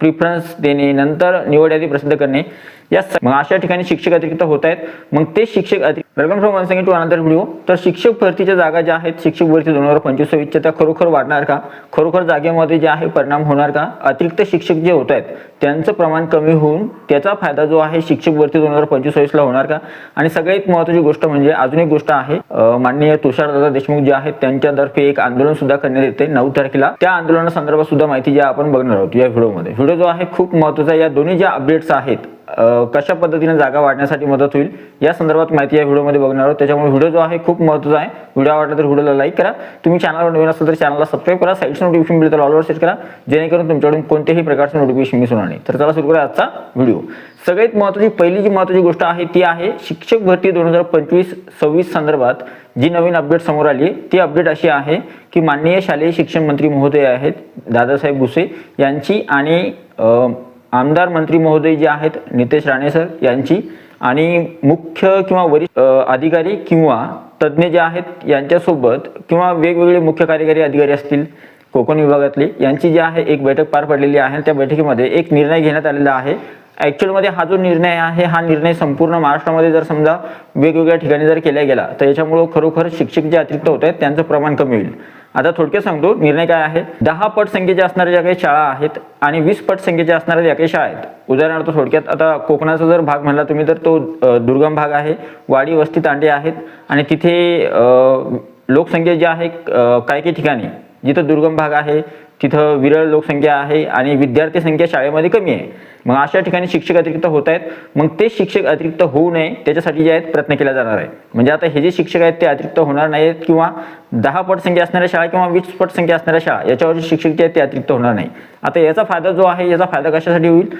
Preference देणे, नंतर निवड यादी प्रसिद्ध करणे, या मग अशा ठिकाणी शिक्षक अतिरिक्त होत आहेत. मग ते शिक्षक अतिरिक्त welcome from once again to another video. तर शिक्षक भरतीच्या जागा ज्या आहेत, शिक्षक भरती 2025-26 त्या खरोखर वाढणार का, खरोखर जागेमध्ये जे आहे परिणाम होणार का, अतिरिक्त शिक्षक जे होत आहेत त्यांचं प्रमाण कमी होऊन त्याचा फायदा जो आहे शिक्षक भरती 2025-26 ला होणार का. आणि सगळ्यात महत्त्वाची गोष्ट म्हणजे अजून एक गोष्ट आहे, माननीय तुषारदादा देशमुख जे आहेत त्यांच्यातर्फे एक आंदोलन सुद्धा करण्यात येते 9 तारखेला. त्या आंदोलनासंदर्भात सुद्धा माहिती जी आपण बघणार आहोत या व्हिडिओमध्ये. व्हिडिओ जो आहे खूप महत्त्वाचा. या दोन्ही ज्या अपडेट्स आहेत, कशा पद्धतीने जागा वाढण्यासाठी मदत होईल या संदर्भात माहिती या व्हिडिओमध्ये बघणार आहोत. त्याच्यामुळे व्हिडिओ जो आहे खूप महत्त्वाचा आहे. व्हिडिओ आवडला तर व्हिडिओला लाईक करा. तुम्ही चॅनलवर नवीन असाल तर चॅनलला सबस्क्राईब करा. साईडचं नोटिफिकेशन बिल तर ऑलवर सेट करा, जेणेकरून तुमच्याकडून कोणत्याही प्रकारचं नोटिफिकेशन मिस होणार नाही. तर चला सुरू करूया आजचा व्हिडिओ. सगळ्यात महत्त्वाची पहिली जी महत्त्वाची गोष्ट आहे ती आहे शिक्षक भरती 2025-26 संदर्भात जी नवीन अपडेट समोर आली. ती अपडेट अशी आहे की माननीय शालेय शिक्षण मंत्री महोदय आहेत दादासाहेब भुसे यांची आणि आमदार मंत्री महोदय जे आहेत नितेश राणे सर यांची आणि मुख्य किंवा वरिष्ठ अधिकारी किंवा तज्ज्ञ जे आहेत यांच्यासोबत किंवा वेगवेगळे मुख्य कार्यकारी अधिकारी असतील कोकण विभागातले यांची जी आहे एक बैठक पार पडलेली आहे. त्या बैठकीमध्ये एक निर्णय घेण्यात आलेला आहे. ॲक्च्युअलमध्ये हा जो निर्णय आहे हा निर्णय संपूर्ण महाराष्ट्रामध्ये जर समजा वेगवेगळ्या ठिकाणी जर केला गेला तर याच्यामुळे खरोखर शिक्षक जे अतिरिक्त होत आहेत त्यांचं प्रमाण कमी होईल. आता थोडक्यात सांगतो निर्णय काय आहे. 10 पट संख्येच्या असणाऱ्या ज्या काही शाळा आहेत आणि 20 पट संख्येच्या असणाऱ्या ज्या काही शाळा आहेत, उदाहरणार्थ थोडक्यात आता कोकणाचा जर भाग म्हणला तुम्ही तर तो दुर्गम भाग आहे, वाडी वस्ती तांडे आहेत आणि तिथे लोकसंख्या जी आहे काही ठिकाणी जिथं दुर्गम भाग आहे तिथं विरळ लोकसंख्या आहे आणि विद्यार्थी संख्या शाळेमध्ये कमी आहे. मग अशा ठिकाणी शिक्षक अतिरिक्त होत आहेत. मग ते शिक्षक अतिरिक्त होऊ नये त्याच्यासाठी जे आहेत प्रयत्न केला जाणार आहे. म्हणजे आता हे जे शिक्षक आहेत ते अतिरिक्त होणार नाहीत किंवा 10 पट संख्या असणाऱ्या शाळा किंवा 20 पट संख्या असणाऱ्या शाळा याच्यावरचे शिक्षक जे आहेत ते अतिरिक्त होणार नाही. आता याचा फायदा जो आहे याचा फायदा कशासाठी होईल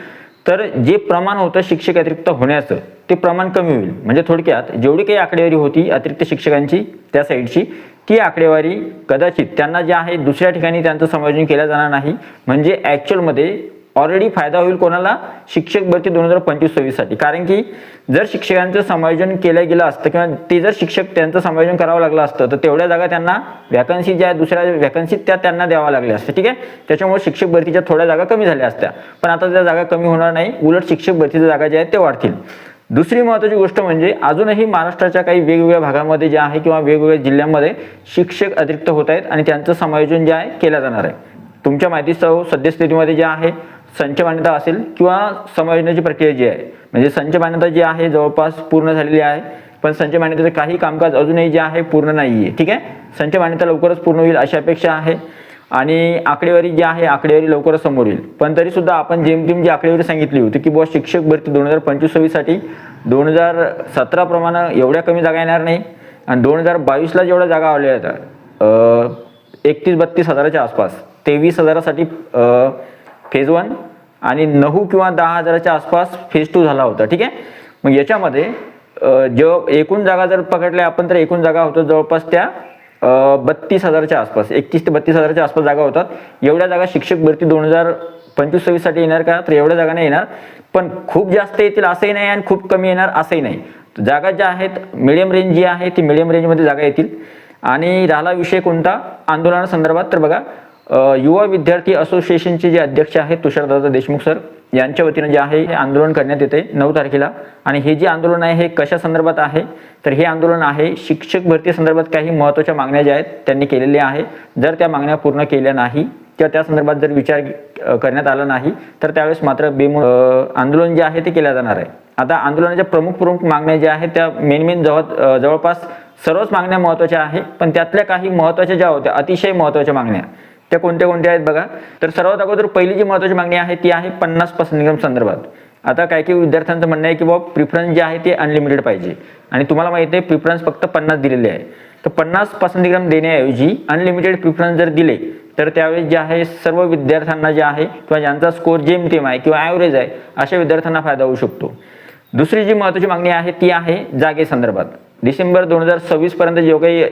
तर जे प्रमाण होतं शिक्षक अतिरिक्त होण्याचं ते प्रमाण कमी होईल. म्हणजे थोडक्यात जेवढी काही आकडेवारी होती अतिरिक्त शिक्षकांची त्या साईडची ती आकडेवारी कदाचित त्यांना जे आहे दुसऱ्या ठिकाणी त्यांचं समायोजन केलं जाणार नाही. म्हणजे ॲक्च्युअलमध्ये ऑलरेडी फायदा होईल कोणाला, शिक्षक भरती 2025-26 साठी. कारण की जर शिक्षकांचं समायोजन केलं गेलं असतं किंवा ते जर शिक्षक त्यांचं समायोजन करावं लागलं असतं तर तेवढ्या जागा त्यांना वॅकन्सी ज्या दुसऱ्या वॅकन्सीत त्या त्यांना द्यावा लागल्या असत्या. ठीक आहे, त्याच्यामुळे शिक्षक भरतीच्या थोड्या जागा कमी झाल्या असत्या. पण आता त्या जागा कमी होणार नाही, उलट शिक्षक भरतीच्या जागा ज्या आहेत त्या वाढतील. दुसरी महत्त्वाची गोष्ट म्हणजे अजूनही महाराष्ट्राच्या काही वेगवेगळ्या भागामध्ये जे आहे किंवा वेगवेगळ्या जिल्ह्यांमध्ये शिक्षक अतिरिक्त होत आहेत आणि त्यांचं समायोजन जे आहे केलं जाणार आहे. तुमच्या माहितीसह सद्यस्थितीमध्ये जे आहे संच मान्यता असेल किंवा समायोजनाची प्रक्रिया जी आहे म्हणजे संच मान्यता जी आहे जवळपास पूर्ण झालेली आहे, पण संच मान्यतेचं काही कामकाज अजूनही जे आहे पूर्ण नाही आहे. ठीक आहे, संच मान्यता लवकरच पूर्ण होईल अशी अपेक्षा आहे आणि आकडेवारी जी आहे आकडेवारी लवकरच समोर येईल. पण तरी सुद्धा आपण जेमतेम जी आकडेवारी सांगितली होती की बुवा शिक्षक भरती 2025-26 साठी 2017 प्रमाणे एवढ्या कमी जागा येणार नाही आणि 2022ला जेवढ्या जागा आल्या आहेत 31-32 हजाराच्या आसपास, 23 हजारासाठी फेज 1 आणि 9 किंवा 10 हजाराच्या आसपास फेज 2 झाला होता. ठीक आहे, मग याच्यामध्ये जेव्हा एकूण जागा जर पकडल्या आपण तर एकूण जागा होतात जवळपास त्या 32 हजाराच्या आसपास, 31 ते 32 हजाराच्या आसपास जागा होतात. एवढ्या जागा शिक्षक भरती 2025-26 साठी येणार का तर एवढ्या जागा नाही येणार. पण खूप जास्त येतील असंही नाही आणि खूप कमी येणार असंही नाही. जागा ज्या आहेत मिडियम रेंज जी आहे ती मिडियम रेंजमध्ये जागा येतील. आणि राहिला विषय कोणता आंदोलनासंदर्भात तर बघा युवा विद्यार्थी असोसिएशनचे जे अध्यक्ष आहेत तुषारदादा देशमुख सर यांच्या वतीनं जे आहे हे आंदोलन करण्यात येते 9 तारखेला. आणि हे जे आंदोलन आहे हे कशा संदर्भात आहे तर हे आंदोलन आहे शिक्षक भरती संदर्भात काही महत्त्वाच्या मागण्या ज्या आहेत त्यांनी केलेल्या आहे. जर त्या मागण्या पूर्ण केल्या नाही किंवा त्या संदर्भात जर विचार करण्यात आला नाही तर त्यावेळेस मात्र आंदोलन जे आहे ते केलं जाणार आहे. आता आंदोलनाच्या प्रमुख मागण्या ज्या आहेत त्या मेन जवळपास सर्वच मागण्या महत्त्वाच्या आहेत. पण त्यातल्या काही महत्त्वाच्या ज्या होत्या अतिशय महत्त्वाच्या मागण्या त्या कोणत्या आहेत बघा. तर सर्वात अगोदर पहिली जी महत्त्वाची मागणी आहे ती आहे 50 पसंतीक्रम संदर्भात. आता काही विद्यार्थ्यांचं म्हणणं आहे की बाबा प्रिफरन्स जे आहे ते अनलिमिटेड पाहिजे आणि तुम्हाला माहिती आहे प्रिफरन्स फक्त 50 दिलेले आहे. तर 50 पसंतीक्रम देण्याऐवजी अनलिमिटेड प्रिफरन्स जर दिले तर त्यावेळेस जे आहे सर्व विद्यार्थ्यांना जे आहे किंवा ज्यांचा स्कोर जेमतेम आहे किंवा ॲव्हरेज आहे अशा विद्यार्थ्यांना फायदा होऊ शकतो. दुसरी जी महत्त्वाची मागणी आहे ती आहे जागेसंदर्भात. डिसेंबर 2026 पर्यंत जे काही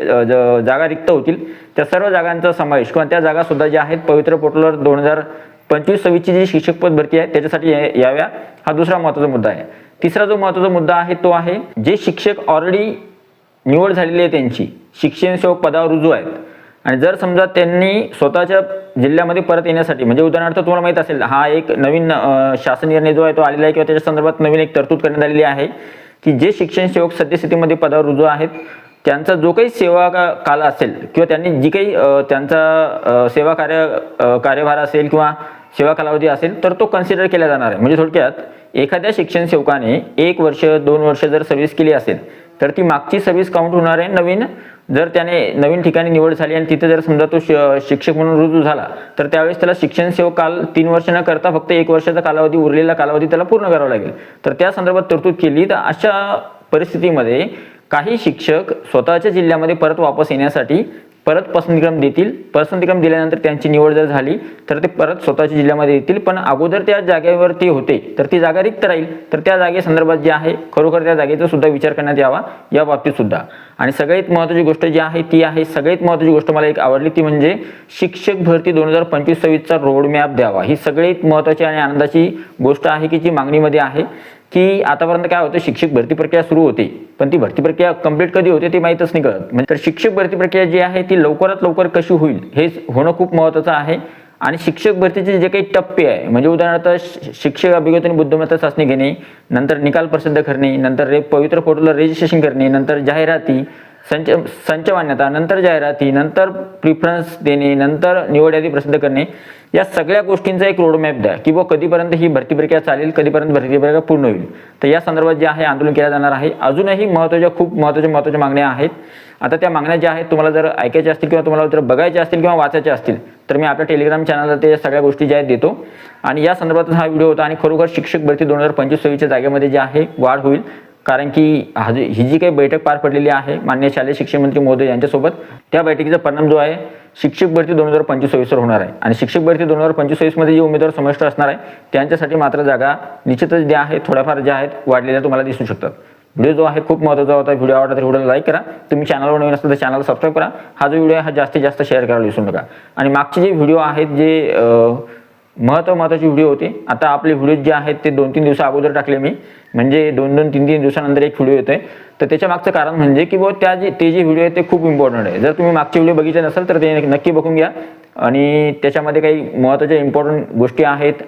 जागा रिक्त होतील त्या सर्व जागांचा समावेश किंवा त्या जागा सुद्धा ज्या आहेत पवित्र पोर्टलवर 2025-26 ची जी शिक्षक पद भरती आहे त्याच्यासाठी याव्या, हा दुसरा महत्त्वाचा मुद्दा आहे. तिसरा जो महत्त्वाचा मुद्दा आहे तो आहे जे शिक्षक ऑलरेडी निवड झालेली आहे त्यांची शिक्षण सेवक पदावर रुजू आहेत आणि जर समजा त्यांनी स्वतःच्या जिल्ह्यामध्ये परत येण्यासाठी, म्हणजे उदाहरणार्थ तुम्हाला माहित असेल हा एक नवीन शासन निर्णय जो आहे तो आलेला आहे किंवा त्याच्या संदर्भात नवीन एक तरतूद करण्यात आलेली आहे की जे शिक्षण सेवक सद्यस्थितीमध्ये पदावर रुजू आहेत त्यांचा जो काही सेवा काल असेल किंवा त्यांनी जी काही त्यांचा सेवा कार्यभार असेल किंवा सेवा कालावधी असेल तर तो कन्सिडर केला जाणार आहे. म्हणजे थोडक्यात एखाद्या शिक्षण सेवकाने 1 वर्ष 2 वर्ष जर सर्व्हिस केली असेल तर ती मागची सर्व्हिस काउंट होणार आहे. नवीन जर त्याने नवीन ठिकाणी निवड झाली आणि तिथे जर समजा तो शिक्षक म्हणून रुजू झाला तर त्यावेळेस त्याला शिक्षण सेवक काल 3 वर्ष न करता फक्त 1 वर्षाचा कालावधी, उरलेला कालावधी त्याला पूर्ण करावा लागेल. तर त्या संदर्भात तरतूद केली. तर अशा परिस्थितीमध्ये काही शिक्षक स्वतःच्या जिल्ह्यामध्ये परत वापस येण्यासाठी परत पसंतीक्रम देतील. पसंतीक्रम दिल्यानंतर त्यांची निवड जर झाली तर ते परत स्वतःच्या जिल्ह्यामध्ये येतील. पण अगोदर त्या जागेवर ते होते तर ती जागा रिक्त राहील. तर त्या जागेसंदर्भात जे आहे खरोखर त्या जागेचा सुद्धा विचार करण्यात यावा या बाबतीत सुद्धा. आणि सगळ्यात महत्त्वाची गोष्ट जी आहे ती आहे, सगळ्यात महत्त्वाची गोष्ट मला एक आवडली ती म्हणजे शिक्षक भरती 2025-26चा रोडमॅप द्यावा. ही सगळ्यात महत्त्वाची आणि आनंदाची गोष्ट आहे की जी मागणीमध्ये आहे की आतापर्यंत काय होतं, शिक्षक भरती प्रक्रिया सुरू होते पण ती भरती प्रक्रिया कंप्लीट कधी होते ते माहीतच नाही कळत. म्हणजे तर शिक्षक भरती प्रक्रिया जी आहे ती लवकरात लवकर कशी होईल हे होणं खूप महत्त्वाचं आहे. आणि शिक्षक भरतीचे जे काही टप्पे आहे, म्हणजे उदाहरणार्थ शिक्षक अभिज्ञता आणि बुद्धिमत्ता चाचणी घेणे, नंतर निकाल प्रसिद्ध करणे, नंतर पवित्र पोर्टलला रजिस्ट्रेशन करणे, नंतर जाहिराती, संच मान्यता, नंतर जाहिराती, नंतर प्रिफरन्स देणे, नंतर निवड यादी प्रसिद्ध करणे, या सगळ्या गोष्टींचा एक रोडमॅप द्या की कधीपर्यंत ही भरती प्रक्रिया चालेल, कधीपर्यंत भरती प्रक्रिया पूर्ण होईल. तर या संदर्भात जे आहे आंदोलन केलं जाणार आहे. अजूनही खूप महत्त्वाच्या मागण्या आहेत. आता त्या मागण्या ज्या आहेत तुम्हाला जर ऐकायच्या असतील किंवा तुम्हाला जर बघायच्या असतील किंवा वाचायच्या असतील तर मी आपल्या टेलिग्राम चॅनलला ते सगळ्या गोष्टी ज्या आहेत देतो. आणि या संदर्भात हा व्हिडिओ होता. आणि खरोखर शिक्षक भरती 2025-26च्या जागेमध्ये जे आहे वाढ होईल. कारण की ही जी काही बैठक पार पडलेली आहे माननीय शालेय शिक्षण मंत्री महोदय यांच्यासोबत, त्या बैठकीचा परिणाम जो आहे शिक्षक भरती 2025-26वर होणार आहे. आणि शिक्षक भरती 2025-26 मध्ये जे उमेदवार समाविष्ट असणार आहे त्यांच्यासाठी मात्र जागा निश्चितच ज्या आहेत थोड्याफार ज्या आहेत वाढलेल्या तुम्हाला दिसू शकतात. व्हिडिओ जो आहे खूप महत्त्वाचा होता. व्हिडिओ आवडला तर व्हिडिओला लाईक करा. तुम्ही चॅनलवर नवीन असेल तर चॅनलला सबस्क्राईब करा. हा जो व्हिडिओ आहे हा जास्तीत जास्त शेअर करायला विसरू नका. आणि मागचे जे व्हिडिओ आहेत जे महत्त्वाचे व्हिडिओ होते, आता आपले व्हिडिओ जे आहेत ते 2-3 दिवसा अगोदर टाकले मी, म्हणजे 2-2, 3-3 दिवसानंतर एक व्हिडिओ येतोय. तर त्याच्या मागचं कारण म्हणजे की ते जे व्हिडिओ आहेत ते खूप इम्पॉर्टंट आहे. जर तुम्ही मागचे व्हिडिओ बघितले नसेल तर ते नक्की बघून घ्या. आणि त्याच्यामध्ये काही महत्त्वाच्या इम्पॉर्टंट गोष्टी आहेत,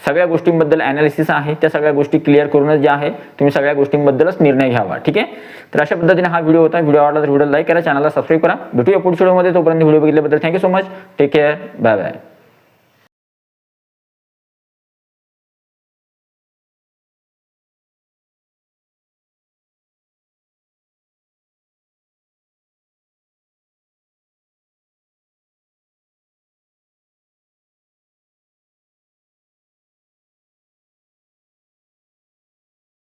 सगळ्या गोष्टींबद्दल ॲनालिसिस आहे, त्या सगळ्या गोष्टी क्लिअर करूनच ज्या आहे तुम्ही सगळ्या गोष्टींबद्दलच निर्णय घ्यावा. ठीक आहे. तर अशा पद्धतीने हा व्हिडिओ होता. व्हिडिओ आवडला तर व्हिडिओ लाईक करा, चॅनलला सबस्क्राईब करा. भेटूया पुढच्या व्हिडिओमध्ये. तोपर्यंत व्हिडिओ बघितल्याबद्दल thank you so much. Take care. Bye bye.